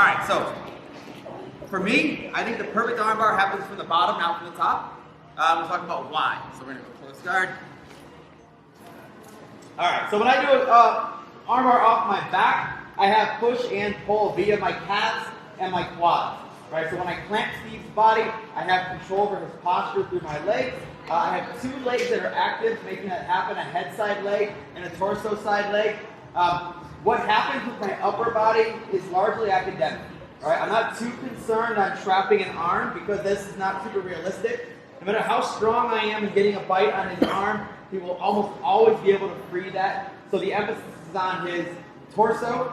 All right, so for me, I think the perfect armbar happens from the bottom, not from the top. We're talking about why. So we're gonna go close guard. All right, so when I do armbar off my back, I have push and pull via my calves and my quads. Right, so when I clamp Steve's body, I have control over his posture through my legs. I have two legs that are active, making that happen, a head side leg and a torso side leg. What happens with my upper body is largely academic. Right? I'm not too concerned on trapping an arm because this is not super realistic. No matter how strong I am in getting a bite on his arm, he will almost always be able to free that. So the emphasis is on his torso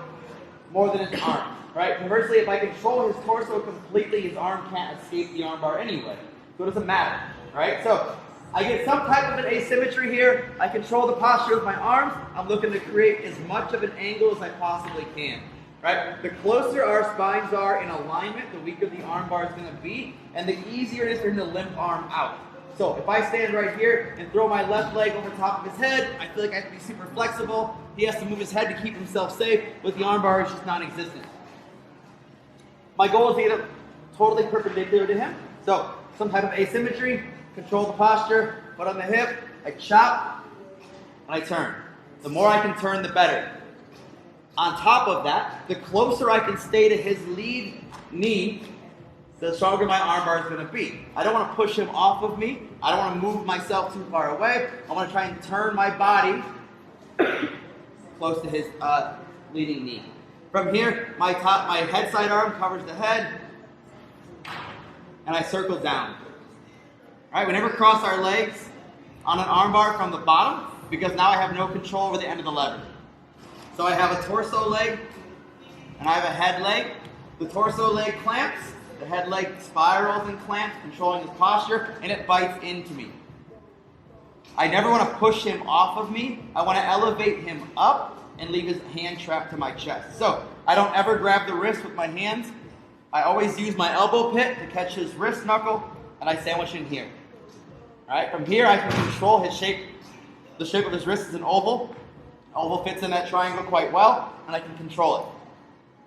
more than his arm. Right? Conversely, if I control his torso completely, his arm can't escape the armbar anyway. So it doesn't matter. Right? So I get some type of an asymmetry here. I control the posture with my arms. I'm looking to create as much of an angle as I possibly can. Right? The closer our spines are in alignment, the weaker the armbar is going to be, and the easier it is for him to limp arm out. So if I stand right here and throw my left leg over top of his head, I feel like I have to be super flexible. He has to move his head to keep himself safe. With the armbar, it's just non-existent. My goal is to get it totally perpendicular to him. So some type of asymmetry, control the posture, foot on the hip, I chop, and I turn. The more I can turn, the better. On top of that, the closer I can stay to his lead knee, the stronger my armbar is going to be. I don't want to push him off of me. I don't want to move myself too far away. I want to try and turn my body close to his leading knee. From here, my head side arm covers the head, and I circle down. All right, we never cross our legs on an armbar from the bottom because now I have no control over the end of the lever. So I have a torso leg, and I have a head leg. The torso leg clamps, the head leg spirals and clamps, controlling his posture, and it bites into me. I never want to push him off of me. I want to elevate him up and leave his hand trapped to my chest. So I don't ever grab the wrist with my hands. I always use my elbow pit to catch his wrist knuckle, and I sandwich in here. All right, from here I can control his shape. The shape of his wrist is an oval. Oval fits in that triangle quite well, and I can control it.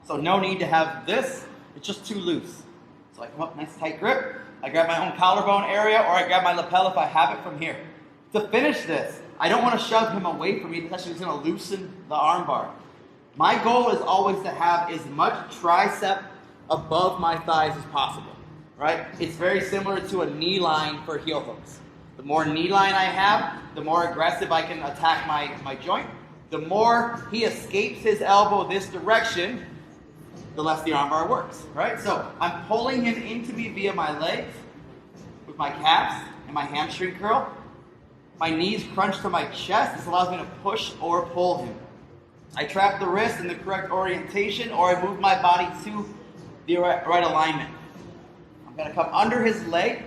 So no need to have this, it's just too loose. So I come up, nice tight grip, I grab my own collarbone area, or I grab my lapel if I have it from here. To finish this, I don't want to shove him away from me because he's going to loosen the armbar. My goal is always to have as much tricep above my thighs as possible, right? It's very similar to a knee line for heel hooks. The more knee line I have, the more aggressive I can attack my joint. The more he escapes his elbow this direction, the less the armbar works, right? So I'm pulling him into me via my legs with my calves and my hamstring curl. My knees crunch to my chest. This allows me to push or pull him. I trap the wrist in the correct orientation, or I move my body to the right alignment. I'm going to come under his leg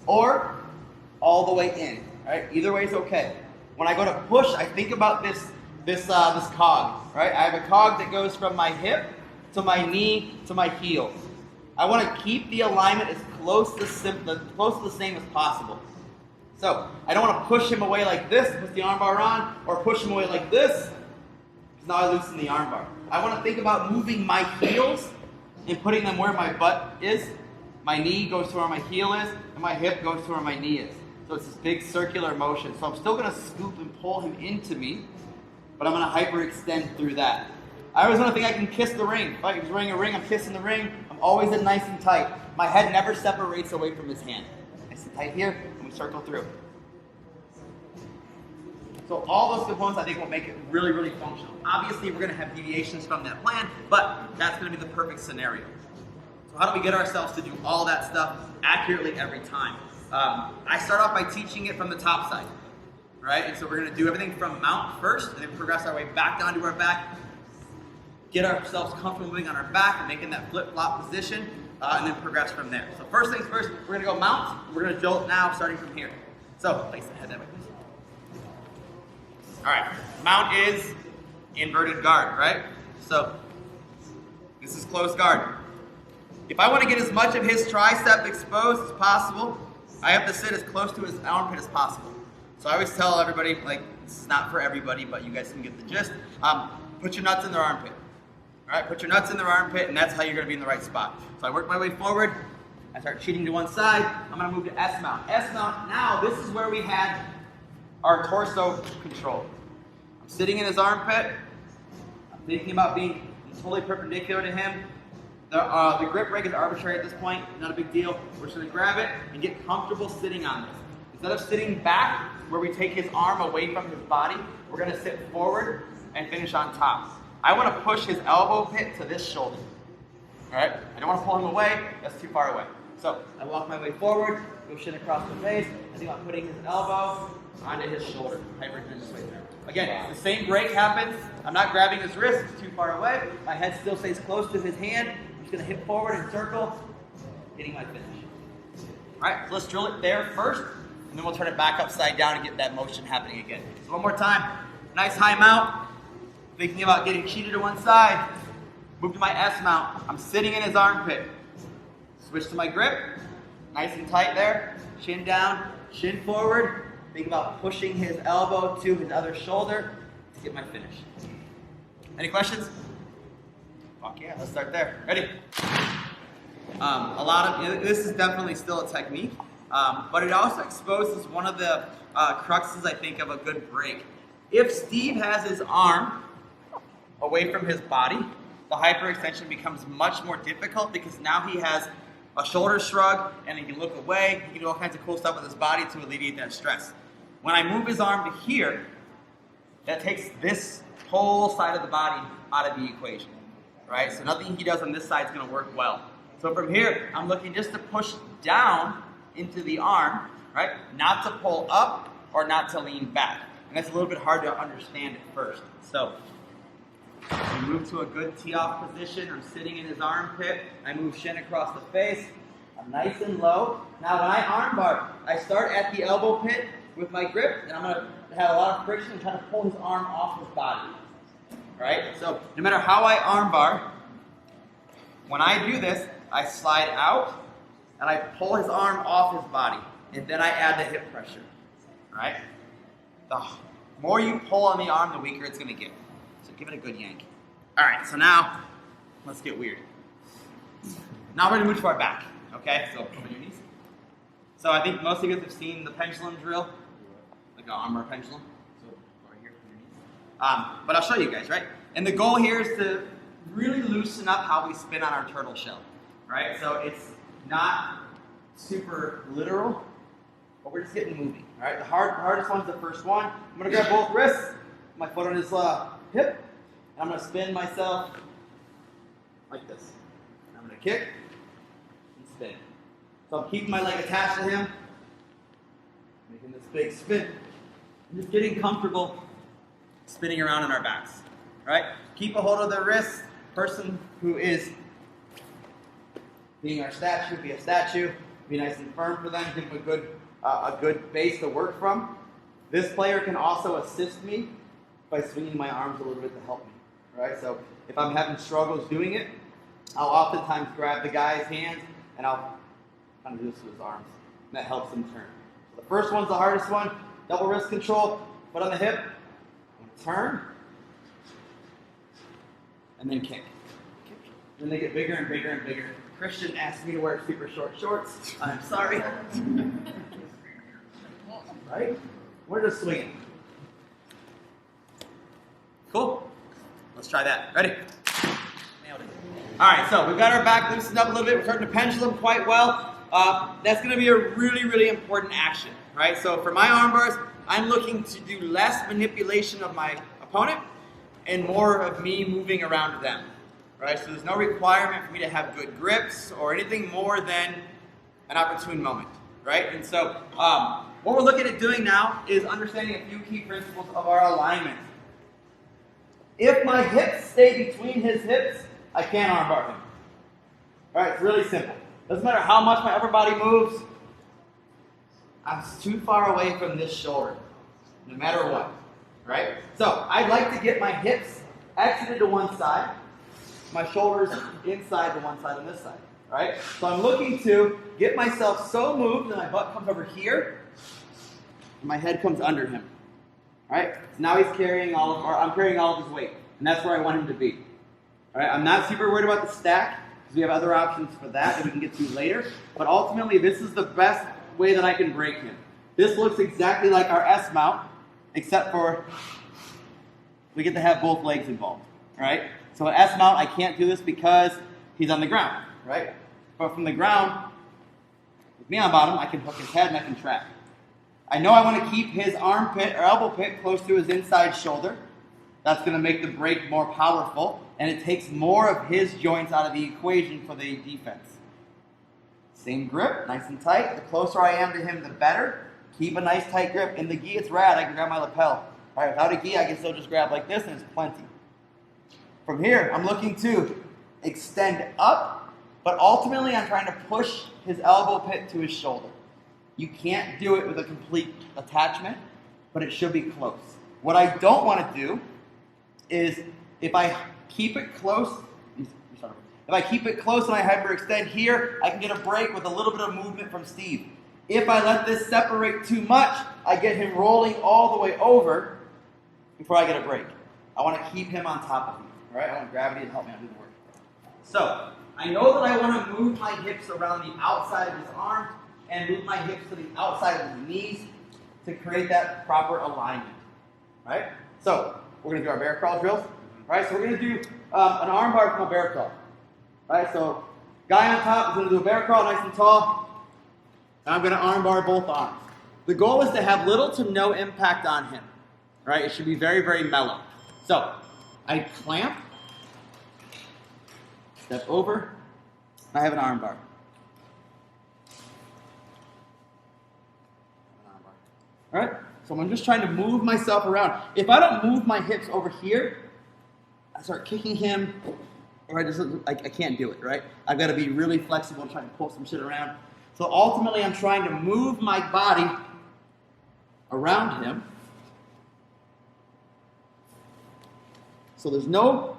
or all the way in, right? Either way is okay. When I go to push, I think about this cog, right? I have a cog that goes from my hip to my knee to my heel. I want to keep the alignment as close to the same as possible. So I don't want to push him away like this, put the armbar on, or push him away like this, because now I loosen the armbar. I want to think about moving my heels and putting them where my butt is. My knee goes to where my heel is, and my hip goes to where my knee is. So it's this big circular motion. So I'm still going to scoop and pull him into me, but I'm going to hyperextend through that. I always want to think I can kiss the ring. If I'm wearing a ring, I'm kissing the ring. I'm always in nice and tight. My head never separates away from his hand. Nice and tight here, and we circle through. So all those components I think will make it really, really functional. Obviously, we're going to have deviations from that plan, but that's going to be the perfect scenario. So how do we get ourselves to do all that stuff accurately every time? I start off by teaching it from the top side, right? And so we're going to do everything from mount first, and then progress our way back down to our back, get ourselves comfortable moving on our back and making that flip-flop position, and then progress from there. So first things first, we're going to go mount. We're going to jolt now, starting from here. So place the head that way, please. All right, mount is inverted guard, right? So this is close guard. If I want to get as much of his tricep exposed as possible, I have to sit as close to his armpit as possible. So I always tell everybody, like, this is not for everybody, but you guys can get the gist. Put your nuts in their armpit. All right, put your nuts in their armpit, and that's how you're going to be in the right spot. So I work my way forward. I start cheating to one side. I'm going to move to S mount. S mount, now this is where we had our torso control. I'm sitting in his armpit. I'm thinking about being totally perpendicular to him. The grip rig is arbitrary at this point, not a big deal. We're just going to grab it and get comfortable sitting on this. Instead of sitting back, where we take his arm away from his body, we're going to sit forward and finish on top. I want to push his elbow pit to this shoulder. All right? I don't want to pull him away. That's too far away. So I walk my way forward, go shin across the face. I think I'm putting his elbow onto his shoulder. Hyperextend this way through. Again, the same break happens. I'm not grabbing his wrist. It's too far away. My head still stays close to his hand. I'm just going to hip forward and circle, getting my finish. All right, so let's drill it there first, and then we'll turn it back upside down and get that motion happening again. So one more time. Nice high mount. Thinking about getting cheated to one side. Move to my S mount. I'm sitting in his armpit. Switch to my grip. Nice and tight there. Chin down, shin forward. Think about pushing his elbow to his other shoulder to get my finish. Any questions? Fuck yeah, let's start there. Ready? This is definitely still a technique, but it also exposes one of the cruxes, I think, of a good break. If Steve has his arm away from his body, the hyperextension becomes much more difficult because now he has a shoulder shrug and he can look away, he can do all kinds of cool stuff with his body to alleviate that stress. When I move his arm to here, that takes this whole side of the body out of the equation, right? So nothing he does on this side is going to work well. So from here, I'm looking just to push down into the arm, right? Not to pull up or not to lean back. And that's a little bit hard to understand at first. So we move to a good tee-off position. I'm sitting in his armpit. I move shin across the face. I'm nice and low. Now when I armbar, I start at the elbow pit with my grip, and I'm going to have a lot of friction and try to pull his arm off his body. All right? So no matter how I armbar, when I do this, I slide out, and I pull his arm off his body, and then I add the hip pressure. All right? The more you pull on the arm, the weaker it's going to get. So give it a good yank. All right, so now, let's get weird. Now we're going to move to our back, okay? So come on your knees. So I think most of you guys have seen the pendulum drill, like an armbar pendulum. So right here from your knees. But I'll show you guys, right? And the goal here is to really loosen up how we spin on our turtle shell, right? So it's not super literal, but we're just getting moving, all right? The hardest one's the first one. I'm going to grab both wrists, my foot on his hip, and I'm going to spin myself like this. I'm going to kick and spin. So I'm keeping my leg attached to him, making this big spin, and just getting comfortable spinning around on our backs, right? Keep a hold of the wrist. Person who is being our statue, be a statue, be nice and firm for them, give them a good base to work from. This player can also assist me by swinging my arms a little bit to help me, right? So if I'm having struggles doing it, I'll oftentimes grab the guy's hands and I'll kind of do this with his arms, and that helps him turn. So the first one's the hardest one, double wrist control, foot on the hip, turn, and then kick. Then they get bigger and bigger and bigger. Christian asked me to wear super short shorts. I'm sorry. Right? We're just swinging. Cool? Let's try that. Ready? Nailed it. All right, so we've got our back loosened up a little bit. We're starting to pendulum quite well. That's going to be a really, really important action, right? So for my arm bars, I'm looking to do less manipulation of my opponent and more of me moving around them, right? So there's no requirement for me to have good grips or anything more than an opportune moment, right? And so what we're looking at doing now is understanding a few key principles of our alignment. If my hips stay between his hips, I can't armbar him. All right, it's really simple. Doesn't matter how much my upper body moves, I'm too far away from this shoulder, no matter what, right? So I'd like to get my hips exited to one side, my shoulders inside to one side on this side, right? So I'm looking to get myself so moved that my butt comes over here, and my head comes under him, right? So now he's carrying I'm carrying all of his weight, and that's where I want him to be. All right, I'm not super worried about the stack because we have other options for that we can get to later. But ultimately, this is the best way that I can break him. This looks exactly like our S mount, except for we get to have both legs involved. All right, so an S mount, I can't do this because he's on the ground, right? But from the ground, with me on bottom, I can hook his head and I can track. I know I want to keep his armpit or elbow pit close to his inside shoulder. That's going to make the break more powerful, and it takes more of his joints out of the equation for the defense. Same grip, nice and tight. The closer I am to him, the better. Keep a nice tight grip. In the gi, it's rad. I can grab my lapel. All right, without a gi, I can still just grab like this, and it's plenty. From here, I'm looking to extend up, but ultimately I'm trying to push his elbow pit to his shoulder. You can't do it with a complete attachment, but it should be close. What I don't want to do is if I keep it close, and I hyperextend here, I can get a break with a little bit of movement from Steve. If I let this separate too much, I get him rolling all the way over before I get a break. I want to keep him on top of me. All right, I want gravity to help me do the work. So I know that I want to move my hips around the outside of his arms and move my hips to the outside of his knees to create that proper alignment. Right? So we're going to do our bear crawl drills. Right? So we're going to do an arm bar from a bear crawl. Right? So guy on top is going to do a bear crawl nice and tall. And I'm going to arm bar both arms. The goal is to have little to no impact on him. Right? It should be very, very mellow. So I clamp, step over, I have an arm bar. All right? So I'm just trying to move myself around. If I don't move my hips over here, I start kicking him, or I can't do it, right? I've got to be really flexible and trying to pull some shit around. So ultimately, I'm trying to move my body around him. So there's no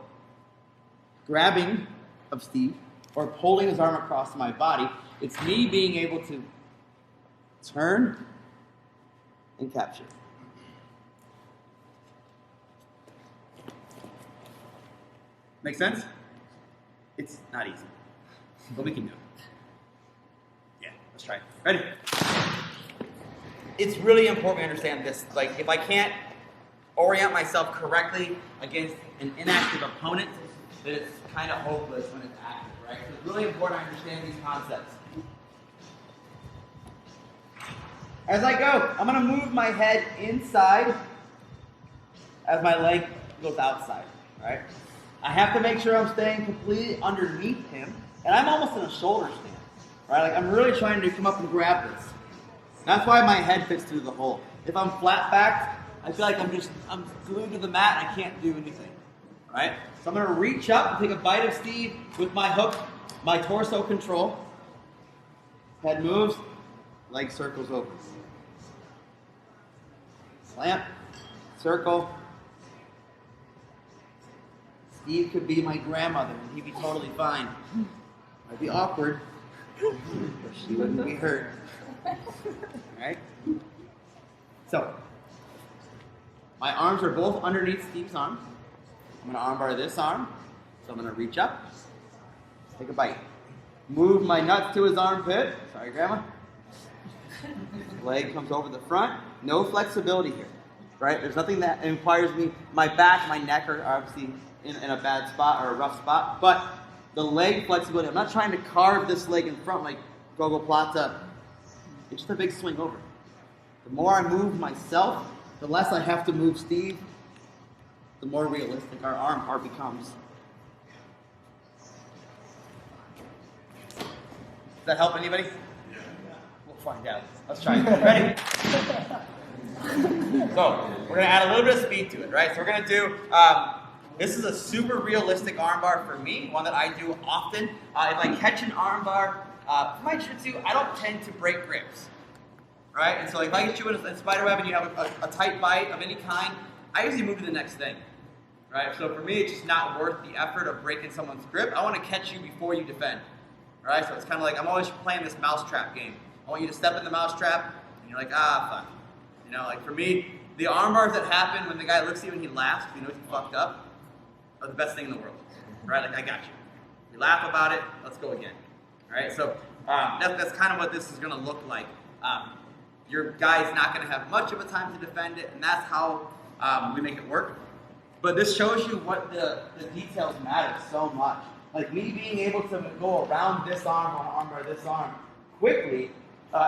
grabbing of Steve or pulling his arm across my body. It's me being able to turn and capture. Make sense? It's not easy, but we can do it. Yeah, let's try it. Ready? It's really important to understand this. Like, if I can't orient myself correctly against an inactive opponent, then it's kind of hopeless when it's active, right? So it's really important to understand these concepts. As I go, I'm going to move my head inside as my leg goes outside, right? I have to make sure I'm staying completely underneath him, and I'm almost in a shoulder stand, right? Like, I'm really trying to come up and grab this. That's why my head fits through the hole. If I'm flat-backed, I feel like I'm glued to the mat and I can't do anything, right? So I'm going to reach up and take a bite of Steve with my hook, my torso control. Head moves, leg circles over. Slant, circle. Steve could be my grandmother and he'd be totally fine. Might be awkward, but she wouldn't be hurt. Alright? So, my arms are both underneath Steve's arms. I'm going to armbar this arm. So I'm going to reach up, take a bite. Move my nuts to his armpit. Sorry, Grandma. Leg comes over the front. No flexibility here. Right? There's nothing that requires me. My back, my neck are obviously in a bad spot or a rough spot. But the leg flexibility, I'm not trying to carve this leg in front like Gogo Plata. It's just a big swing over. The more I move myself, the less I have to move Steve, the more realistic our arm bar becomes. Does that help anybody? Yeah. We'll find out. Let's try it. Ready? So, we're going to add a little bit of speed to it, right? So we're going to do, this is a super realistic armbar for me, one that I do often. If I catch an armbar, for my jiu-jitsu, I don't tend to break grips, right? And so if I get you in a spider web and you have a tight bite of any kind, I usually move to the next thing, right? So for me, it's just not worth the effort of breaking someone's grip. I want to catch you before you defend, right? So it's kind of like I'm always playing this mousetrap game. I want you to step in the mousetrap, and you're like, fuck. You know, like for me, the arm bars that happen when the guy looks at you and he laughs, he knows he fucked up, are the best thing in the world. right? Like, I got you. We laugh about it, let's go again. All right, so that's kind of what this is going to look like. Your guy's not going to have much of a time to defend it, and that's how we make it work. But this shows you what the details matter so much. Like me being able to go around this arm on armbar, this arm quickly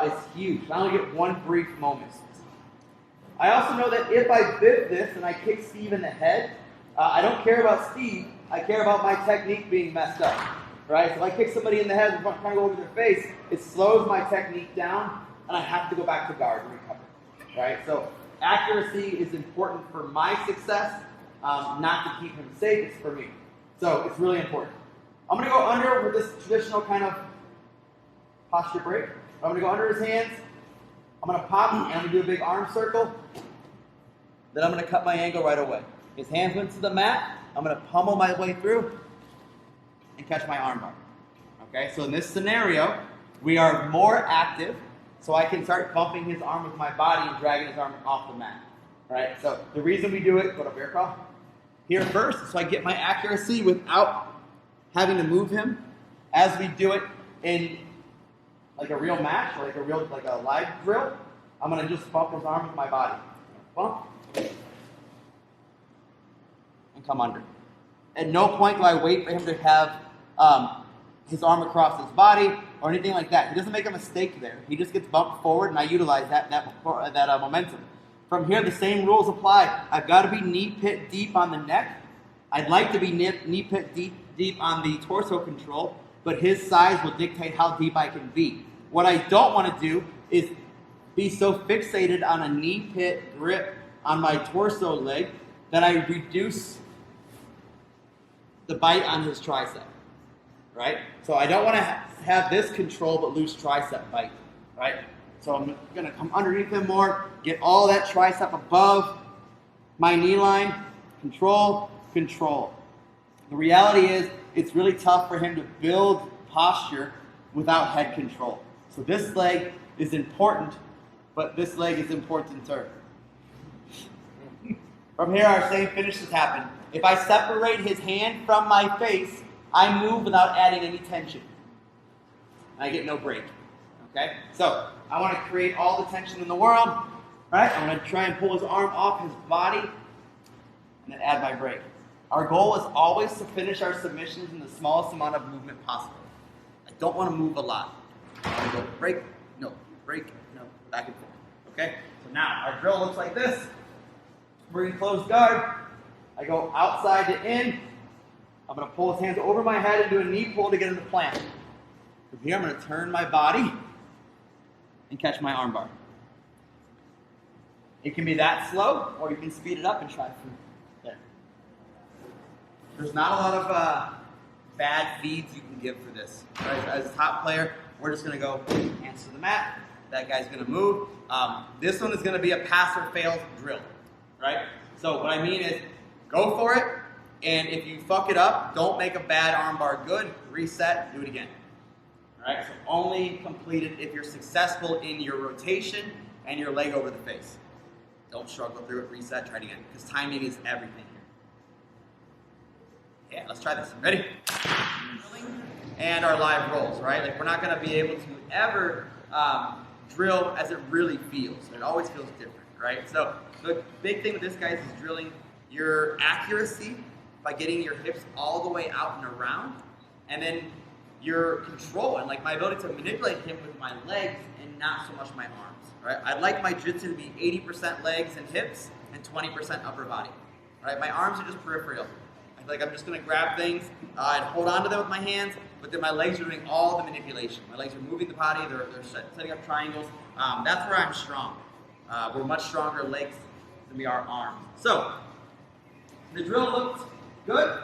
is huge. I only get one brief moment. I also know that if I biff this and I kick Steve in the head, I don't care about Steve. I care about my technique being messed up. Right? So if I kick somebody in the head and trying to go over their face, it slows my technique down, and I have to go back to guard and recover. Right? So accuracy is important for my success, not to keep him safe. It's for me. So it's really important. I'm going to go under with this traditional kind of posture break. I'm going to go under his hands. I'm going to pop, and I'm going to do a big arm circle. Then I'm going to cut my angle right away. His hands went to the mat. I'm going to pummel my way through and catch my armbar. Okay, so in this scenario, we are more active, so I can start bumping his arm with my body and dragging his arm off the mat. All right, so the reason we do it, go to bear crawl, here first, so I get my accuracy without having to move him. As we do it in like a real match, or like a live drill, I'm going to just bump his arm with my body. Bump. And come under. At no point do I wait for him to have his arm across his body or anything like that. He doesn't make a mistake there. He just gets bumped forward, and I utilize that momentum. From here, the same rules apply. I've got to be knee pit deep on the neck. I'd like to be knee pit deep on the torso control, but his size will dictate how deep I can be. What I don't want to do is be so fixated on a knee pit grip on my torso leg that I reduce the bite on his tricep, right? So I don't want to have this control but lose tricep bite, right? So I'm going to come underneath him more, get all that tricep above my knee line, control, control. The reality is it's really tough for him to build posture without head control. So this leg is important, but this leg is importanter. From here, our same finishes happen. If I separate his hand from my face, I move without adding any tension. I get no break. Okay? So I want to create all the tension in the world. Right? I'm going to try and pull his arm off his body and then add my break. Our goal is always to finish our submissions in the smallest amount of movement possible. I don't want to move a lot. I want to go break, no, back and forth. Okay? So now our drill looks like this. We're in closed guard. I go outside to in. I'm going to pull his hands over my head and do a knee pull to get into plant. From here, I'm going to turn my body and catch my armbar. It can be that slow, or you can speed it up and try from there. There's not a lot of bad feeds you can give for this. Right? As a top player, we're just going to go hands to the mat. That guy's going to move. This one is going to be a pass or fail drill. Right? So what I mean is, go for it, and if you fuck it up, don't make a bad armbar good, reset, do it again. All right? So only complete it if you're successful in your rotation and your leg over the face. Don't struggle through it, reset, try it again, because timing is everything here. Yeah, let's try this. Ready? And our live rolls, right? Like we're not going to be able to ever drill as it really feels. It always feels different, right? So the big thing with this, guys, is drilling your accuracy by getting your hips all the way out and around, and then your control and like my ability to manipulate him with my legs and not so much my arms, right? I'd like my jiu-jitsu to be 80% legs and hips and 20% upper body, right? My arms are just peripheral. I feel like I'm just going to grab things and hold on to them with my hands, but then my legs are doing all the manipulation. My legs are moving the body, they're setting up triangles. That's where I'm strong. We're much stronger legs than we are arms. So, the drill looked good.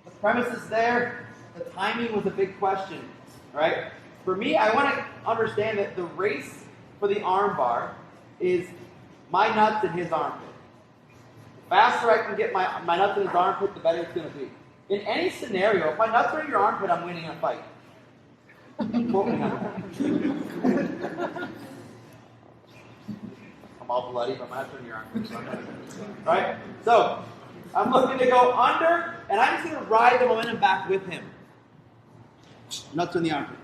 The premise is there. The timing was a big question, right? For me, I want to understand that the race for the arm bar is my nuts and his armpit. The faster I can get my nuts in his armpit, the better it's going to be. In any scenario, if my nuts are in your armpit, I'm winning a fight. Quote me on that. I'm all bloody, but my nuts are in your armpit. Right? So, I'm looking to go under, and I'm just going to ride the momentum back with him. Nuts in the armpit.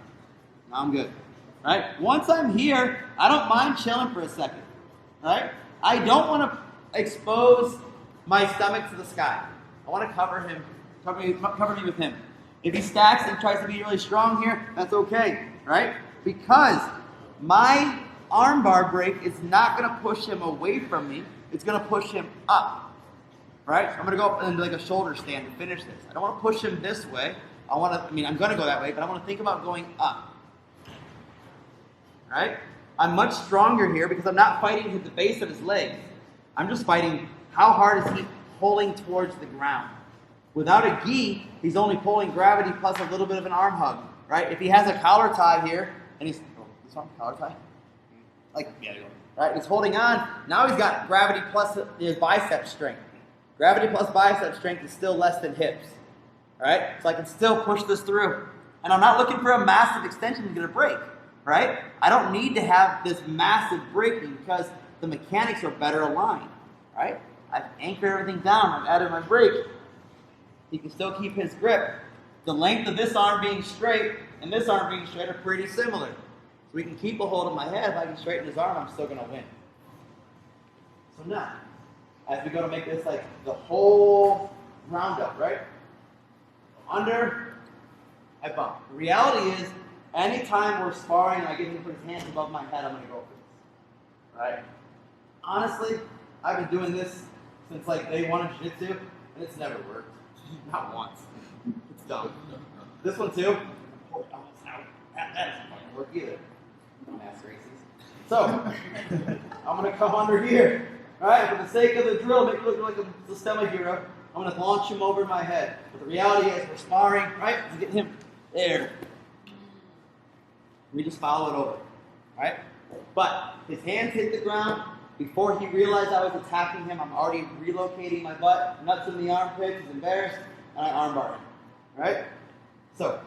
Now I'm good. Right? Once I'm here, I don't mind chilling for a second. Right? I don't want to expose my stomach to the sky. I want to cover me with him. If he stacks and tries to be really strong here, that's okay. Right? Because my armbar break is not going to push him away from me. It's going to push him up. Right? I'm going to go up into like a shoulder stand to finish this. I don't want to push him this way. I'm going to go that way, but I want to think about going up. Right? I'm much stronger here because I'm not fighting at the base of his legs. I'm just fighting how hard is he pulling towards the ground. Without a gi, he's only pulling gravity plus a little bit of an arm hug. Right? If he has a collar tie here, and he's, this arm collar tie? Right? He's holding on. Now he's got gravity plus his bicep strength. Gravity plus bicep strength is still less than hips. Right? So I can still push this through. And I'm not looking for a massive extension that's going to break. Right? I don't need to have this massive breaking because the mechanics are better aligned. Right? I've anchored everything down. I've added my brake. He can still keep his grip. The length of this arm being straight and this arm being straight are pretty similar. So we can keep a hold of my head. If I can straighten his arm, I'm still going to win. So now, as we go to make this like the whole roundup, right? Under, I bump. The reality is, anytime we're sparring and I get him to put his hands above my head, I'm going to go for this. Right? Honestly, I've been doing this since like day one of jiu-jitsu, and it's never worked. Not once. It's dumb. This one too. That doesn't fucking work either. Mass races. So, I'm going to come under here. Alright, for the sake of the drill, make it look like a stomach hero. I'm going to launch him over my head. But the reality is, we're sparring, right? To get him there. We just follow it over. Alright? But his hands hit the ground. Before he realized I was attacking him, I'm already relocating my butt, nuts in the armpit, he's embarrassed, and I armbar him. Alright? So,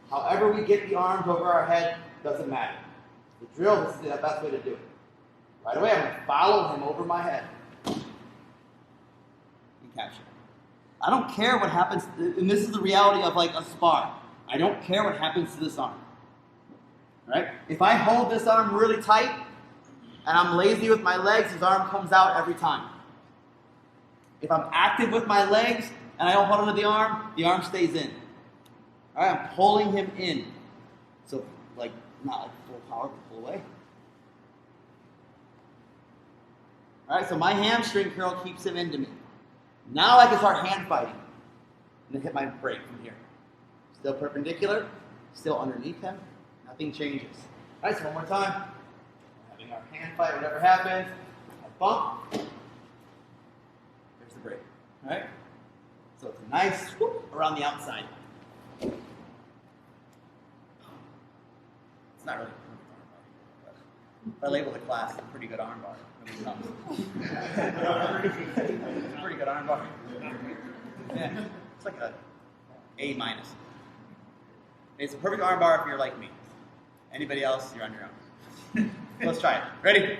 however we get the arms over our head, doesn't matter. The drill, this is the best way to do it. Right away, I'm going to follow him over my head. And capture. I don't care what happens, and this is the reality of like a spar. I don't care what happens to this arm. Right? If I hold this arm really tight, and I'm lazy with my legs, his arm comes out every time. If I'm active with my legs, and I don't hold onto the arm stays in. All right, I'm pulling him in. So, like, not like full power, but pull away. All right, so my hamstring curl keeps him into me. Now I can start hand fighting. And then hit my break from here. Still perpendicular, still underneath him. Nothing changes. All right, so one more time. Having our hand fight, whatever happens. I bump. There's the break. All right? So it's a nice swoop around the outside. It's not really a perfect armbar, but if I label the class a pretty good armbar, when it comes. It's a pretty good armbar. Yeah, it's like a A-. It's a perfect armbar if you're like me. Anybody else, you're on your own. Let's try it. Ready?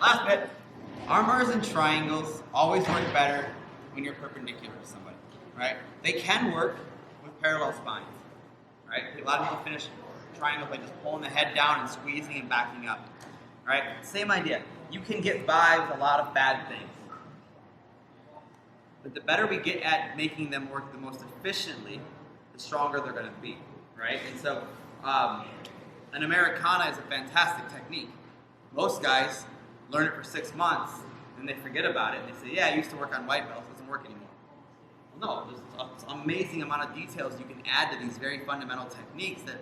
Last bit. Armbars and triangles always work better when you're perpendicular to somebody, right? They can work with parallel spines, right? A lot of people finish triangles by just pulling the head down and squeezing and backing up, right? Same idea. You can get by with a lot of bad things. But the better we get at making them work the most efficiently, the stronger they're going to be, right? And so, an Americana is a fantastic technique. Most guys learn it for 6 months, and they forget about it, and they say, yeah, I used to work on white belts, it doesn't work anymore. Well, no, there's an amazing amount of details you can add to these very fundamental techniques that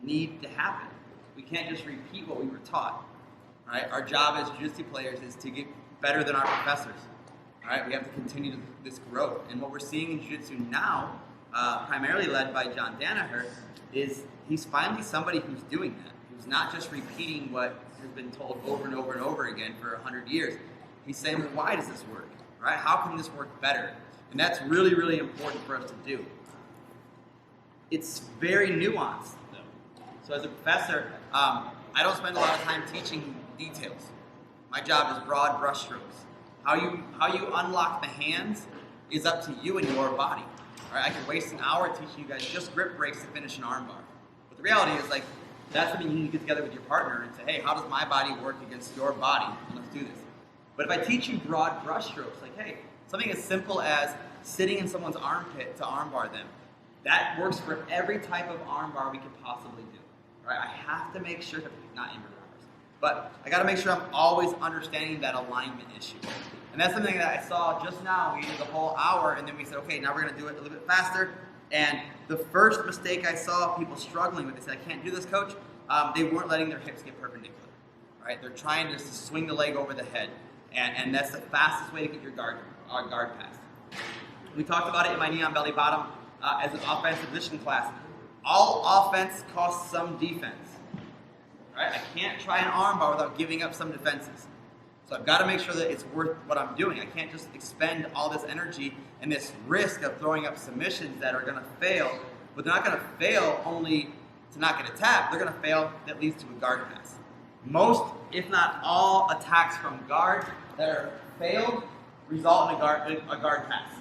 need to happen. We can't just repeat what we were taught. Right? Our job as jiu-jitsu players is to get better than our professors. Right? We have to continue this growth. And what we're seeing in jiu-jitsu now, primarily led by John Danaher, is he's finally somebody who's doing that. Who's not just repeating what has been told over and over and over again for 100 years. He's saying, well, why does this work? Right? How can this work better? And that's really, really important for us to do. It's very nuanced, though. So as a professor, I don't spend a lot of time teaching details. My job is broad brushstrokes. How you unlock the hands is up to you and your body. All right? I could waste an hour teaching you guys just grip breaks to finish an armbar. But the reality is, like, that's something you need to get together with your partner and say, hey, how does my body work against your body? And let's do this. But if I teach you broad brush strokes, like, hey, something as simple as sitting in someone's armpit to armbar them, that works for every type of armbar we could possibly do. Right? I have to make sure that, not inverted armbars, but I got to make sure I'm always understanding that alignment issue. And that's something that I saw just now. We did the whole hour, and then we said, okay, now we're going to do it a little bit faster. And the first mistake I saw people struggling with, they said, I can't do this, coach. They weren't letting their hips get perpendicular. Right? They're trying to swing the leg over the head. And that's the fastest way to get your guard pass. We talked about it in my knee on belly bottom as an offensive position class. All offense costs some defense. Right? I can't try an armbar without giving up some defenses. So I've got to make sure that it's worth what I'm doing. I can't just expend all this energy and this risk of throwing up submissions that are going to fail. But they're not going to fail only to not get a tap. They're going to fail that leads to a guard pass. Most, if not all, attacks from guard that are failed result in a guard pass.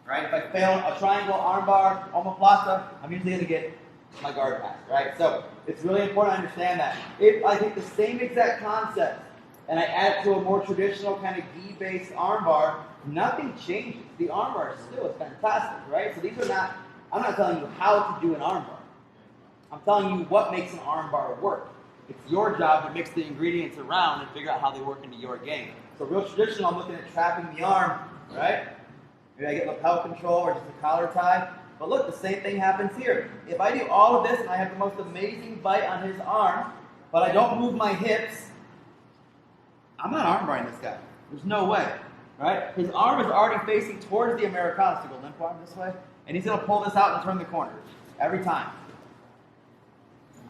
Right? If I fail a triangle, armbar, omoplata, I'm usually going to get my guard pass. Right? So it's really important to understand that. If I take the same exact concept and I add it to a more traditional kind of gi-based armbar, nothing changes. The armbar still is fantastic, right? So these are not, I'm not telling you how to do an armbar. I'm telling you what makes an armbar work. It's your job to mix the ingredients around and figure out how they work into your game. So real traditional, I'm looking at trapping the arm, right? Maybe I get lapel control or just a collar tie. But look, the same thing happens here. If I do all of this and I have the most amazing bite on his arm, but I don't move my hips, I'm not armbarring this guy. There's no way, right? His arm is already facing towards the Americana, so go limp arm this way, and he's going to pull this out and turn the corner every time.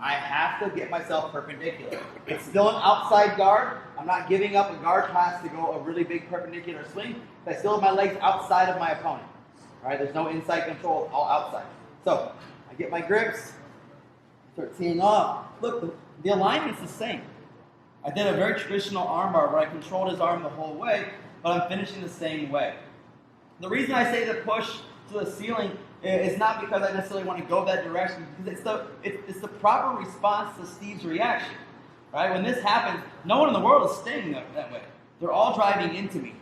I have to get myself perpendicular. It's still an outside guard. I'm not giving up a guard pass to go a really big perpendicular swing, but I still have my legs outside of my opponent. All right, there's no inside control, all outside. So I get my grips, start teeing off. Look, the alignment's the same. I did a very traditional armbar where I controlled his arm the whole way, but I'm finishing the same way. The reason I say to push to the ceiling is not because I necessarily want to go that direction, because it's the proper response to Steve's reaction. Right? When this happens, no one in the world is staying that way. They're all driving into me.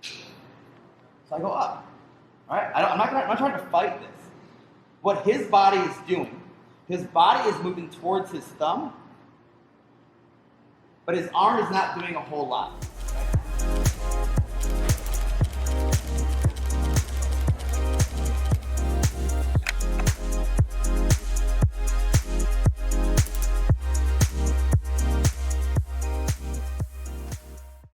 So I go up. Right? I'm not trying to fight this. What his body is doing, his body is moving towards his thumb, but his arm is not doing a whole lot.